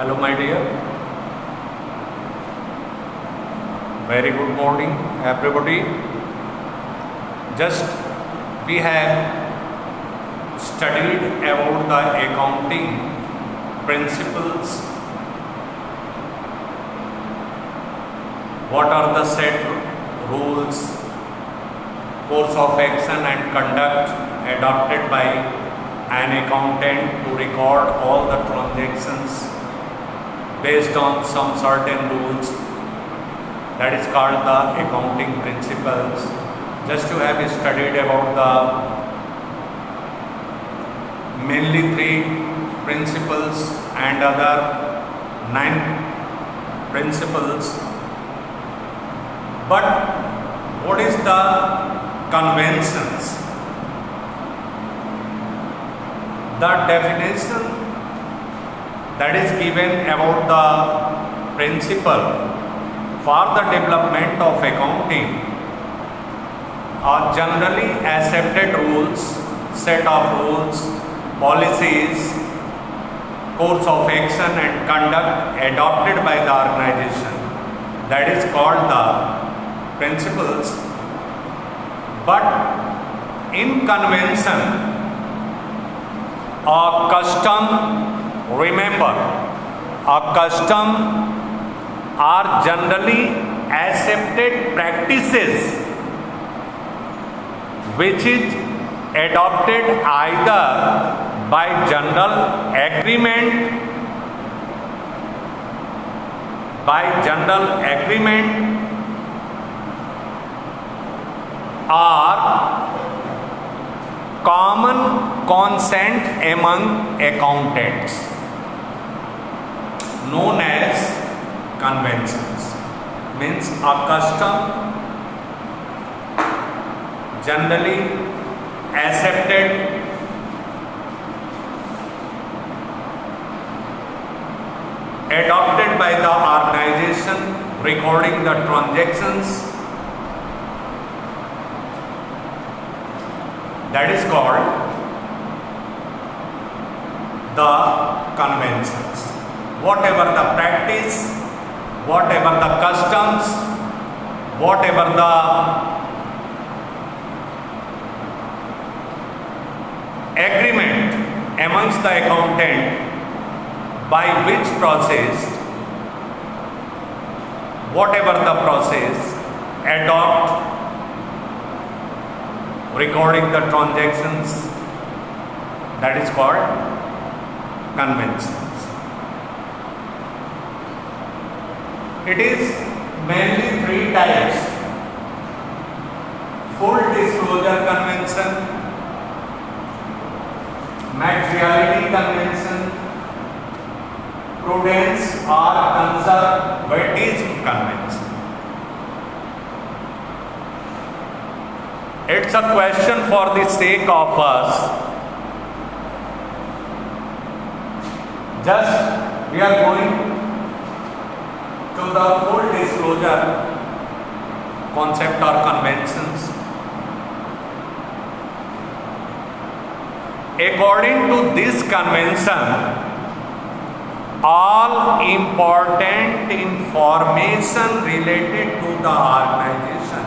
Hello, my dear. Very good morning, everybody. Just we have studied about the accounting principles. What are the set rules, course of action and conduct adopted by an accountant to record all the transactions based on some certain rules. That is called the accounting principles. Just to have studied about the mainly 3 principles and other 9 principles. But what is the conventions? The definition that is given about the principle for the development of accounting are generally accepted rules, set of rules, policies, course of action and conduct adopted by the organization. That is called the principles. But in convention or custom, remember, a custom are generally accepted practices which is adopted either by general agreement, or common consent among accountants, known as conventions. Means a custom generally accepted adopted by the organization recording the transactions. That is called the conventions. Whatever the practice, whatever the customs, whatever the agreement amongst the accountant by which process, whatever the process, adopt recording the transactions, that is called conventions. It is mainly 3 types: full disclosure convention, materiality convention, prudence or conservatism convention. It's a question for the sake of us. Just we are going to the full disclosure concept or conventions. According to this convention, all important information related to the organization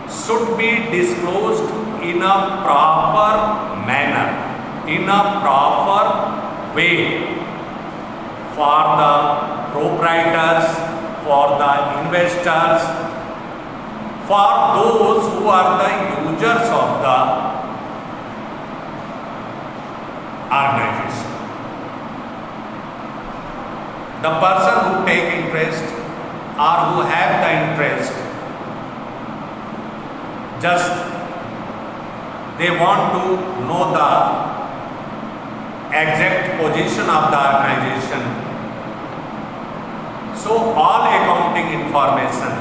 should be disclosed in a proper manner, in a proper way for the proprietors, for the investors, for those who are the users of the organization. The person who take interest or who have the interest, just they want to know the exact position of the organization. So all accounting information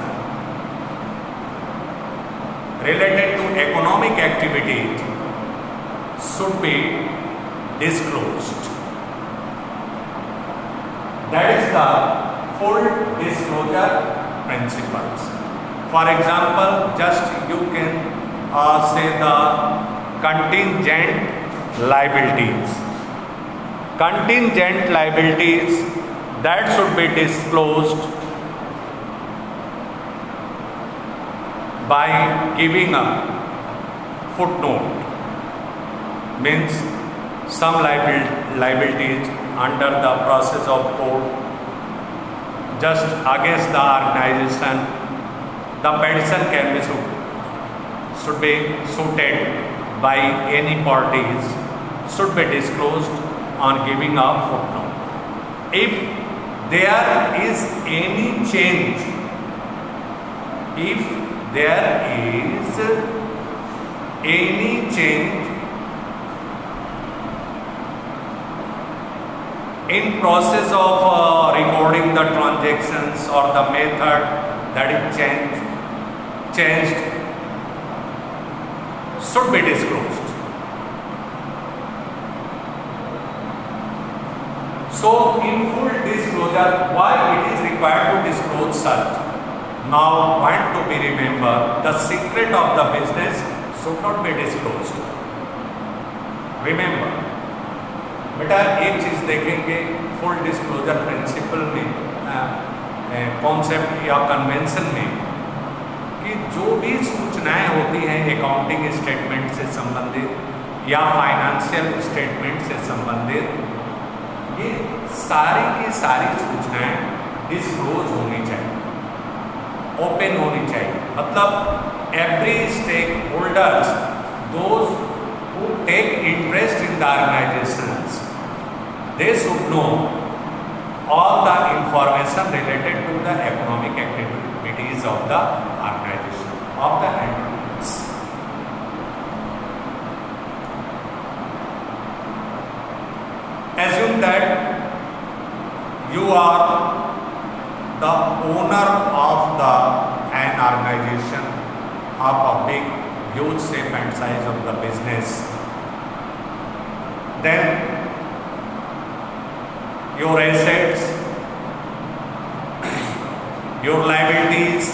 related to economic activity should be disclosed. That is the full disclosure principles. For example, just you can say the contingent liabilities. contingent liabilities that should be disclosed by giving a footnote, means some liabilities under the process of court just against the organization, the petition can be should be suited by any parties, should be disclosed on giving a footnote. If there is any change, if there is any change in process of recording the transactions or the method that is changed should be disclosed. So in full disclosure, why it is required to disclose such? Now point to be remembered, the secret of the business should not be disclosed. Remember, बेटा एक चीज़ देखेंगे full disclosure principal में, concept या convention में, कि जो भी सूचनाएं होती हैं अकाउंटिंग स्टेटमेंट से संबंधित या फाइनेंशियल स्टेटमेंट से संबंधित, ये सारी की सारी सूचनाएं डिस्क्लोज होनी चाहिए, ओपन होनी चाहिए. मतलब every stakeholders, those who take interest in the organizations, they should know all the information related to the economic activities of the organization, of the entities. Assume that you are the owner of an organization of a big, huge shape and size of the business. Then your assets, your liabilities,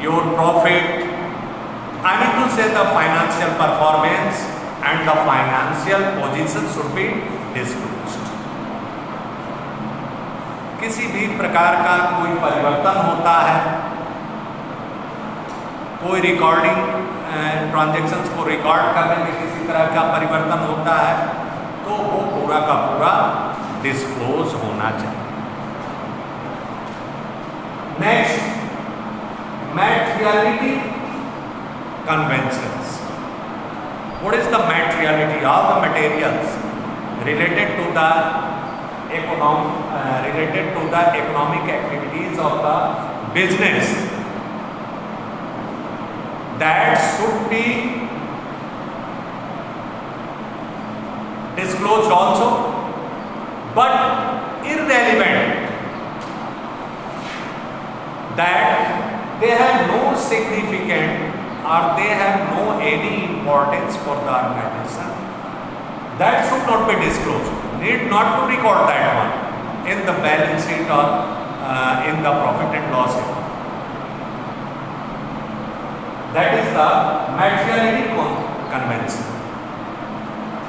your profit, I mean to say the financial performance and the financial position should be disclosed. किसी भी प्रकार का कोई परिवर्तन होता है, कोई recording transactions को रिकॉर्ड करने में किसी तरह का परिवर्तन होता है, तो वो पूरा का पूरा डिस्क्लोज होना चाहिए. Next, materiality conventions. What is the materiality? All the materials related to the economic activities of the business that should be disclosed also, but irrelevant, that they have no significant or they have no any importance for the organization, that should not be disclosed. Need not to record that one in the balance sheet or in the profit and loss account. That is the materiality convention.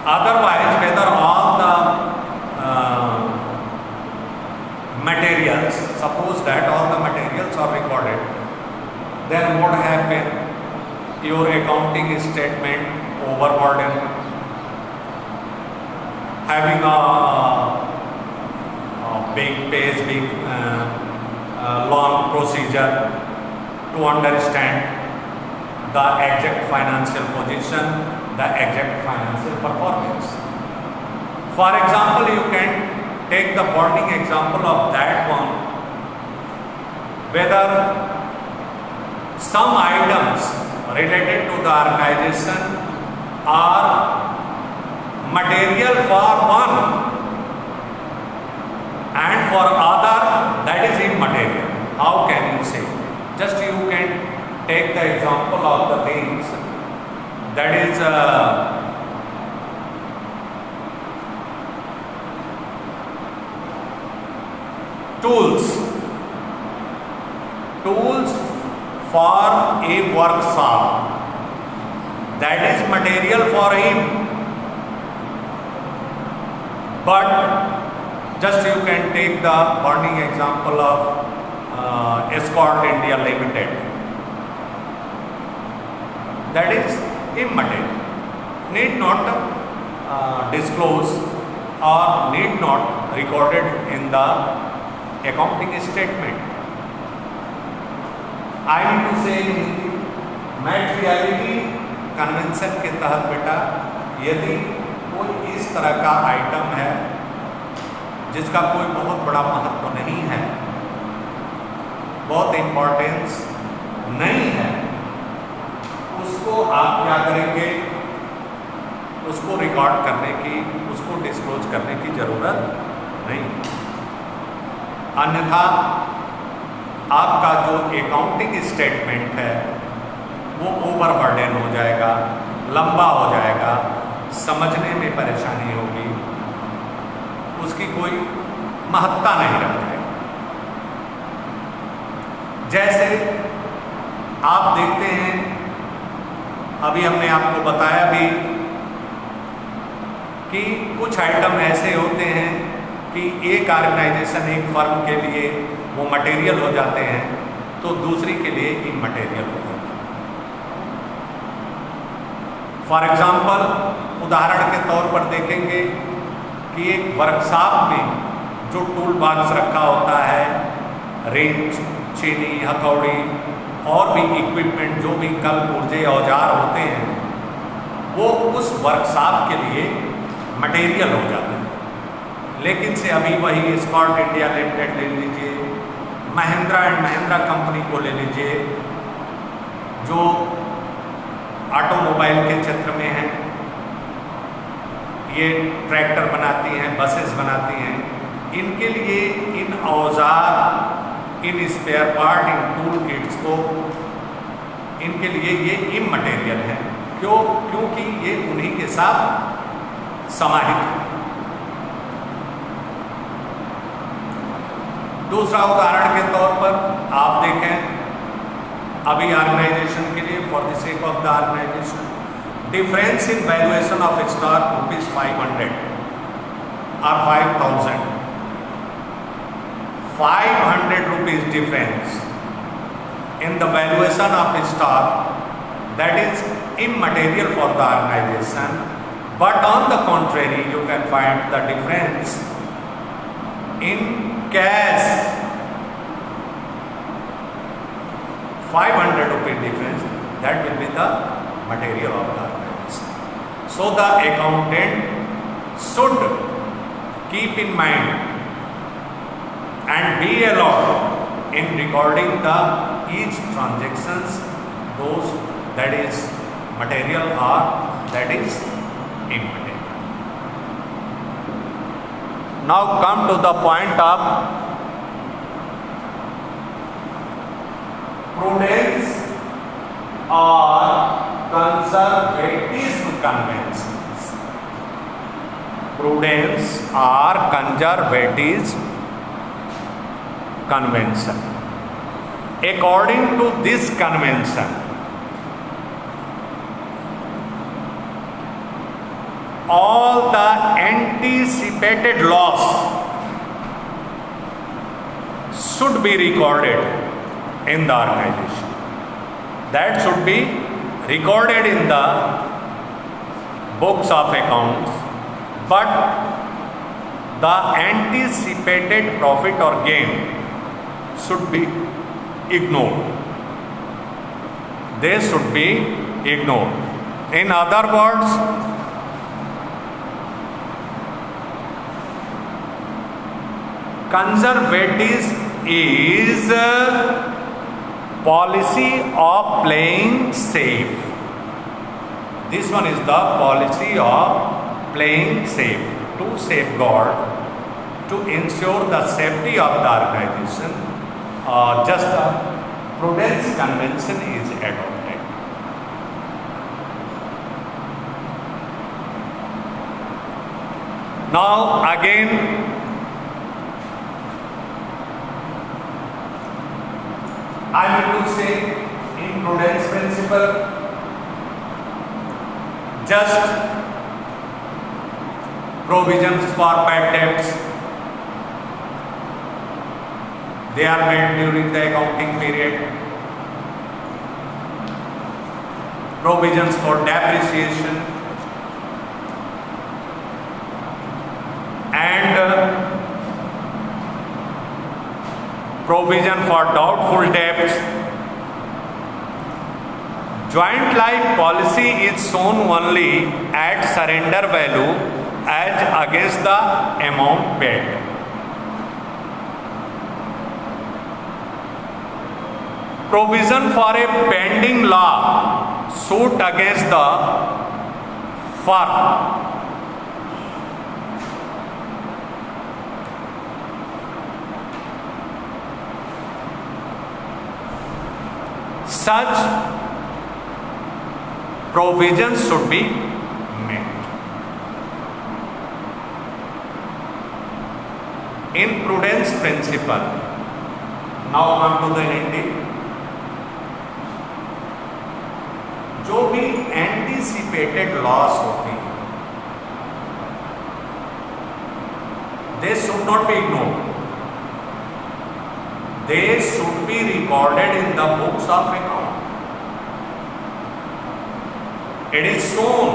Otherwise, whether all the materials, suppose that all the materials are recorded, then what happen? Your accounting statement overburden, having a big page, big long procedure to understand the exact financial position, the exact financial performance. For example, you can take the burning example of that one, whether some items related to the organization are material for one and for other that is immaterial. How can you say? Just you can take the example of the things that is tools for a workshop, that is material for him. But just you can take the burning example of Escort India Limited. That is immaterial. Need not disclose or need not recorded in the accounting statement. I need to say materiality convention के तहत बेटा यदि कोई इस तरह का item है जिसका कोई बहुत बड़ा महत्व नहीं है, बहुत इम्पोर्टेंस नहीं है, उसको आप क्या करेंगे, उसको रिकॉर्ड करने की, उसको डिस्क्लोज करने की ज़रूरत नहीं। अन्यथा आपका जो अकाउंटिंग स्टेटमेंट है वो ओवरबर्डन हो जाएगा, लंबा हो जाएगा, समझने में परेशानी होगी, उसकी कोई महत्ता नहीं रह जाएगी। जैसे आप देखते हैं, अभी हमने आपको बताया भी कि कुछ आइटम ऐसे होते हैं कि एक ऑर्गेनाइजेशन, एक फर्म के लिए वो मटेरियल हो जाते हैं तो दूसरी के लिए इमटेरियल हो जाते हैं। फॉर एग्जाम्पल, उदाहरण के तौर पर देखेंगे कि एक वर्कशॉप में जो टूल बॉक्स रखा होता है, रेंच, चीनी, हथौड़ी और भी इक्विपमेंट, जो भी कल पुर्जे औजार होते हैं, वो उस वर्कशॉप के लिए मटेरियल हो जाते हैं। लेकिन से अभी वही एस्कॉर्ट इंडिया लिमिटेड ले लीजिए, महिंद्रा एंड महिंद्रा कंपनी को ले लीजिए, जो ऑटोमोबाइल के क्षेत्र में है, ये ट्रैक्टर बनाती हैं, बसेस बनाती हैं, इनके लिए इन औजार, इन स्पेयर पार्ट, इन टूल किट्स को, इनके लिए ये इमटेरियल है। क्यों? क्योंकि ये उन्हीं के साथ समाहित है। दूसरा उदाहरण के तौर पर आप देखें, अभी ऑर्गेनाइजेशन के लिए, for the sake of the organisation, difference in valuation of stock ₹500 और 5,000, ₹500 difference in the valuation of stock, that is immaterial for the organization, but on the contrary you can find the difference in cash, ₹500 difference, that will be the material of the organization. So the accountant should keep in mind and be allowed in recording the each transactions, those that is material or that is immaterial. Now come to the point of prudence or conservatism conventions. Prudence or conservatism convention. According to this convention, all the anticipated loss should be recorded in the organization. That should be recorded in the books of accounts, but the anticipated profit or gain should be ignored. They should be ignored. In other words, conservatism is a policy of playing safe. This one is the policy of playing safe, to safeguard, to ensure the safety of the organization. Just a prudence convention is adopted. Now again, I will to say in prudence principle, just provisions for bad debts, they are made during the accounting period. Provisions for depreciation and provision for doubtful debts. Joint life policy is shown only at surrender value as against the amount paid. Provision for a pending law suit against the firm. Such provisions should be made. In prudence principle, now come to the ending. जो भी anticipated loss होती है, they should not be ignored. They should be recorded in the books of account. It is shown,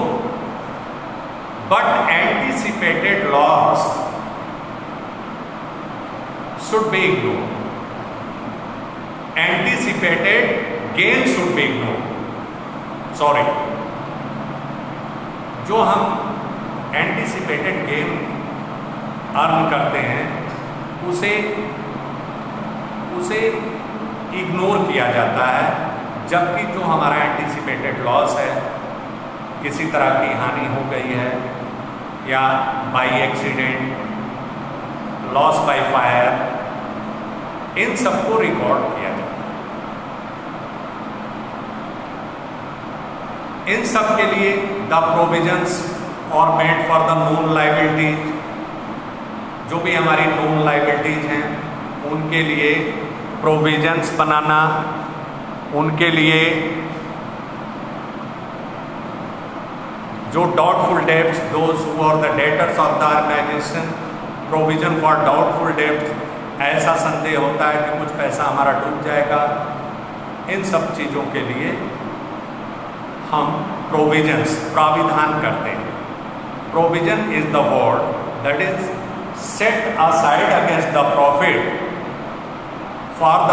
but anticipated loss should be ignored. Anticipated gain should be ignored. Sorry, जो हम anticipated gain earn करते हैं उसे ignore किया जाता है, जबकि जो हमारा एंटीसिपेटेड लॉस है, किसी तरह की हानि हो गई है या by accident, loss by fire, इन सबको रिकॉर्ड किया जाता है। इन सब के लिए the provisions are made for the known liabilities, जो भी हमारी नोन लायबिलिटीज हैं उनके लिए प्रोविजंस बनाना, उनके लिए जो doubtful debts, those who are the debtors of the organisation, provision for doubtful debts, ऐसा संदेह होता है कि कुछ पैसा हमारा डूब जाएगा, इन सब चीज़ों के लिए हम प्रोविजंस, प्राविधान करते हैं। Provision is the word that is set aside against the profit for the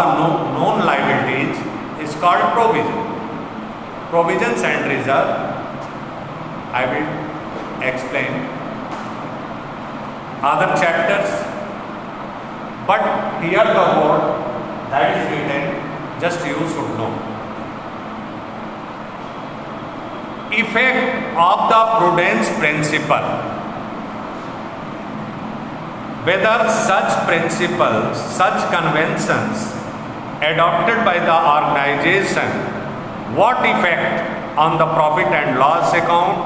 non liabilities is called provision. Provisions and reserve I will explain other chapters, but here the word that is written, just you should know. Effect of the prudence principle. Whether such principles, such conventions adopted by the organization, what effect on the profit and loss account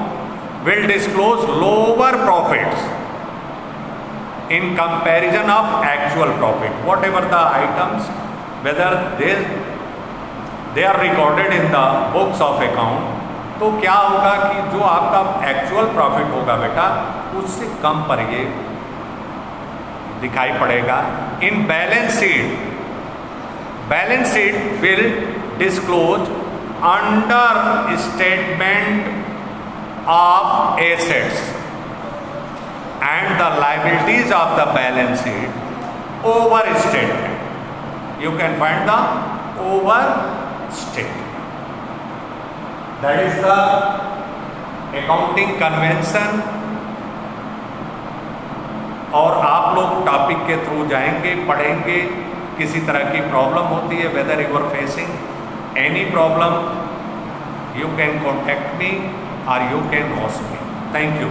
will disclose lower profits in comparison of actual profit. Whatever the items, whether they are recorded in the books of account, तो क्या होगा कि जो आपका actual profit होगा बेटा उससे कम पर ये दिखाई पड़ेगा। In balance sheet will disclose under statement of assets and the liabilities of the balance sheet overstatement. You can find the overstatement. That is the accounting convention. और आप लोग टॉपिक के थ्रू जाएंगे, पढ़ेंगे, किसी तरह की प्रॉब्लम होती है, whether you are facing any problem, you can contact me or you can ask me. Thank you.